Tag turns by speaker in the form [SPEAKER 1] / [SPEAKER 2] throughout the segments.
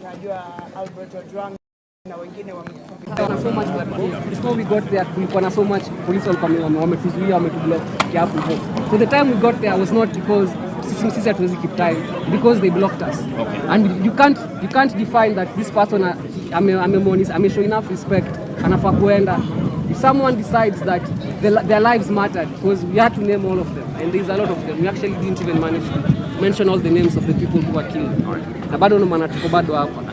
[SPEAKER 1] So much before we got there, kulikuwa na so much police wametuzuia wametublock hapo. So the time we got there was not because sisi hatuwezi keep time, because they blocked us.
[SPEAKER 2] Okay.
[SPEAKER 1] And you can't define that this person show enough respect anafaa kuenda. If someone decides that their lives mattered, because we had to name all of them, and there's a lot of them, we actually didn't even manage to mention all the names of the people who were killed. Na bado maana tuko bado hapa.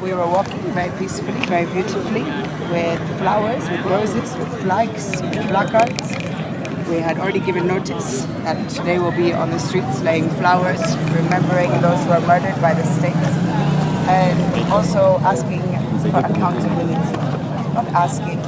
[SPEAKER 3] We were walking very peacefully, very beautifully, with flowers, with roses, with flags, with placards. We had already given notice that today we'll be on the streets laying flowers, remembering those who were murdered by the state, and also asking for accountability. Not asking,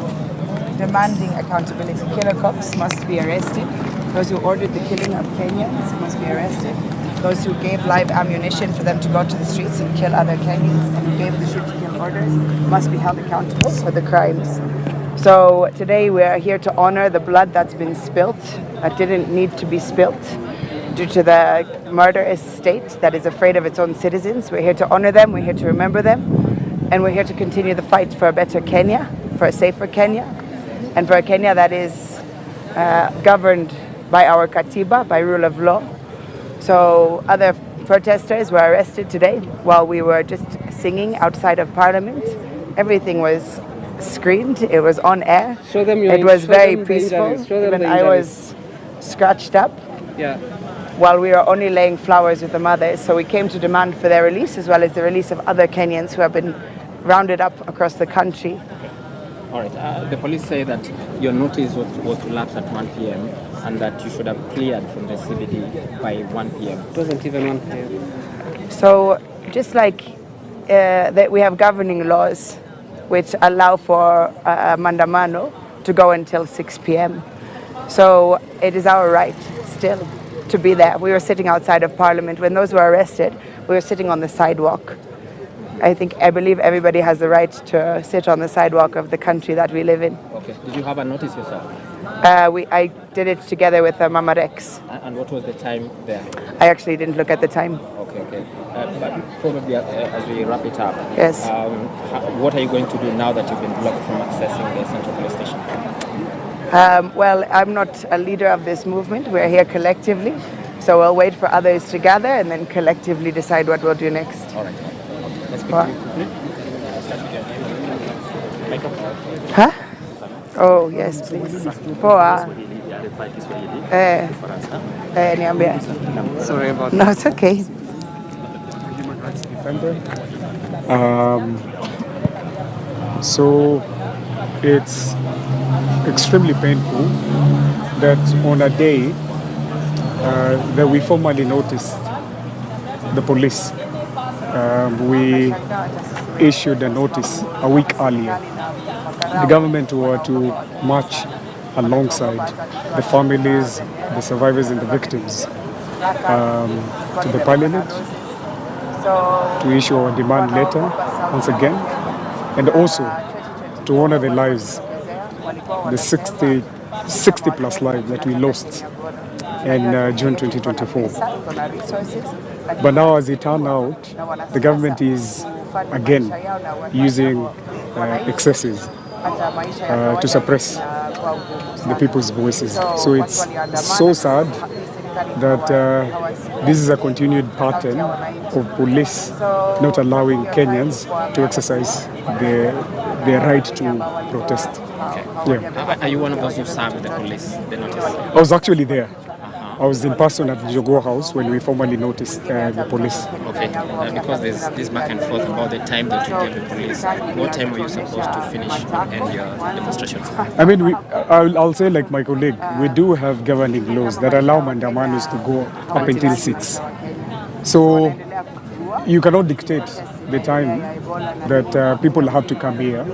[SPEAKER 3] demanding accountability. Killer cops must be arrested. Those who ordered the killing of Kenyans must be arrested. Those who gave live ammunition for them to go to the streets and kill other Kenyans and who gave the shoot-to-kill orders must be held accountable for the crimes. So today we are here to honor the blood that's been spilt, that didn't need to be spilt due to the murderous state that is afraid of its own citizens. We're here to honor them, we're here to remember them, and we're here to continue the fight for a better Kenya, for a safer Kenya, and for a Kenya that is governed by our katiba, by rule of law. So other protesters were arrested today while we were just singing outside of Parliament. Everything was screened, it was on air. It was very peaceful. Even I was scratched up while we were only laying flowers with the mothers. So we came to demand for their release, as well as the release of other Kenyans who have been rounded up across the country.
[SPEAKER 2] All right. The police say that your notice was to lapse at 1 p.m. and that you should have cleared from the CBD by 1 p.m.
[SPEAKER 1] It wasn't even 1 p.m.
[SPEAKER 3] So just like that we have governing laws which allow for mandamano to go until 6 p.m. So it is our right still to be there. We were sitting outside of Parliament. When those were arrested, we were sitting on the sidewalk. I believe everybody has the right to sit on the sidewalk of the country that we live in.
[SPEAKER 2] Okay. Did you have a notice yourself?
[SPEAKER 3] I did it together with Mama Rex.
[SPEAKER 2] And what was the time there?
[SPEAKER 3] I actually didn't look at the time.
[SPEAKER 2] Okay. But probably as we wrap it up,
[SPEAKER 3] yes.
[SPEAKER 2] What are you going to do now that you've been blocked from accessing the Central Police Station?
[SPEAKER 3] Well, I'm not a leader of this movement. We're here collectively. So we'll wait for others to gather and then collectively decide what we'll do next.
[SPEAKER 2] All right. Let's speak to you.
[SPEAKER 3] Huh? Oh, yes, please. Poa. Niambia.
[SPEAKER 1] Sorry about that.
[SPEAKER 3] No, it's okay.
[SPEAKER 4] So it's extremely painful that on a day that we formally noticed the police, we issued a notice a week earlier. The government were to march alongside the families, the survivors and the victims to the Parliament to issue our demand letter once again, and also to honor the lives, the 60 plus lives that we lost in June 2024. But now, as it turned out, the government is again using excesses to suppress the people's voices. So it's so sad that this is a continued pattern of police not allowing Kenyans to exercise their right to protest.
[SPEAKER 2] Okay.
[SPEAKER 4] Yeah.
[SPEAKER 2] Are you one of those who served the police the notice?
[SPEAKER 4] I was actually there. I was in person at the Jogo House when we formally noticed the police.
[SPEAKER 2] Okay, because there's this back and forth about the time that you gave the police. What time were you supposed to finish and your demonstrations?
[SPEAKER 4] I mean, I'll say like my colleague, we do have governing laws that allow mandamanos to go up until 6. So you cannot dictate the time that people have to come here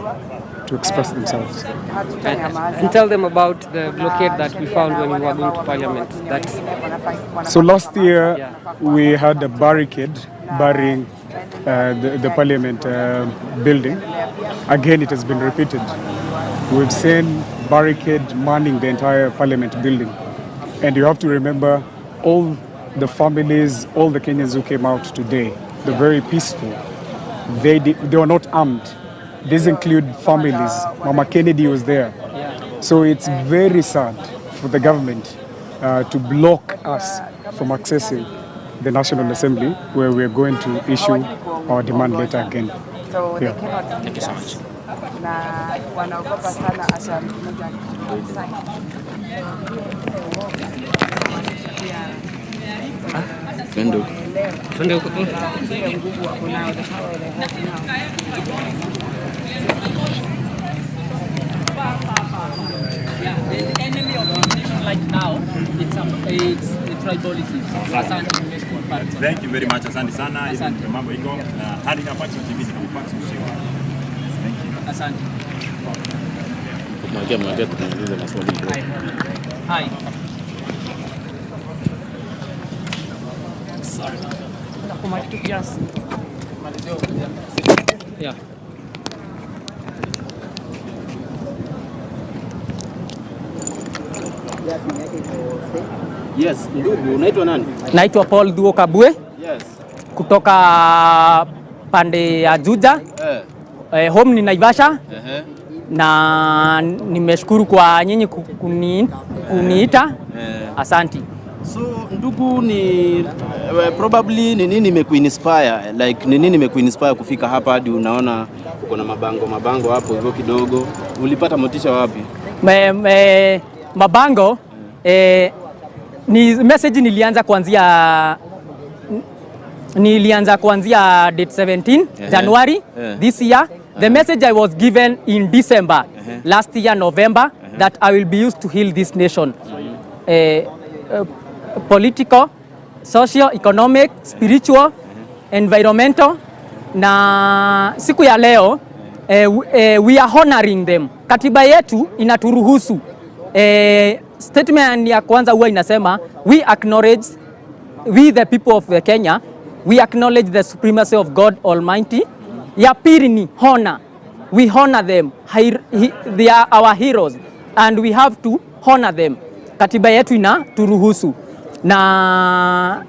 [SPEAKER 4] to express themselves.
[SPEAKER 1] And tell them about the blockade that we found when we were going to Parliament.
[SPEAKER 4] So last year we had a barricade barring the Parliament building. Again, it has been repeated. We've seen barricade manning the entire Parliament building. And you have to remember all the families, all the Kenyans who came out today, they're very peaceful. They were not armed. These include families. Mama Kennedy was there. So it's very sad for the government to block us from accessing the National Assembly, where we're going to issue our demand letter again.
[SPEAKER 3] So
[SPEAKER 4] Yeah.
[SPEAKER 3] they cannot.
[SPEAKER 2] Thank you so much.
[SPEAKER 3] Na wanaogopa sana asa
[SPEAKER 1] Twende huko tu.
[SPEAKER 5] The enemy of the nation right now, it's tribalism.
[SPEAKER 6] Thank you very much. Asante sana. Hizo ndio mambo iko na hadi hapa TV tunapata mshiko. Thank you.
[SPEAKER 5] Asante.
[SPEAKER 2] Mwambie tunaendeleza maswali.
[SPEAKER 5] Hi.
[SPEAKER 1] Yeah.
[SPEAKER 7] Yes, ndugu, unaitwa nani?
[SPEAKER 5] Naitwa Paul Duo Kabwe.
[SPEAKER 7] Yes.
[SPEAKER 5] Kutoka pande ya Juja. Home ni Naivasha. Na nimeshukuru kwa nyinyi kuniita. Asanti.
[SPEAKER 7] So ndugu, ni probably ni nini imekuinspire? Like ni nini imekuinspire kufika hapa hadi unaona uko na mabango hapo hivyo kidogo? Ulipata motisha wapi?
[SPEAKER 5] Mabango ni message nilianza kuanzia date 17 January this year. The message I was given in December last year, November, that I will be used to heal this nation. Political, social, economic, spiritual, environmental. Na siku ya leo we are honoring them. Katiba yetu inaturuhusu. Statement ya kwanza huwa inasema we the people of Kenya, we acknowledge the supremacy of God Almighty. Ya pili ni honor. We honor them. They are our heroes and we have to honor them. Katiba yetu inaturuhusu. Na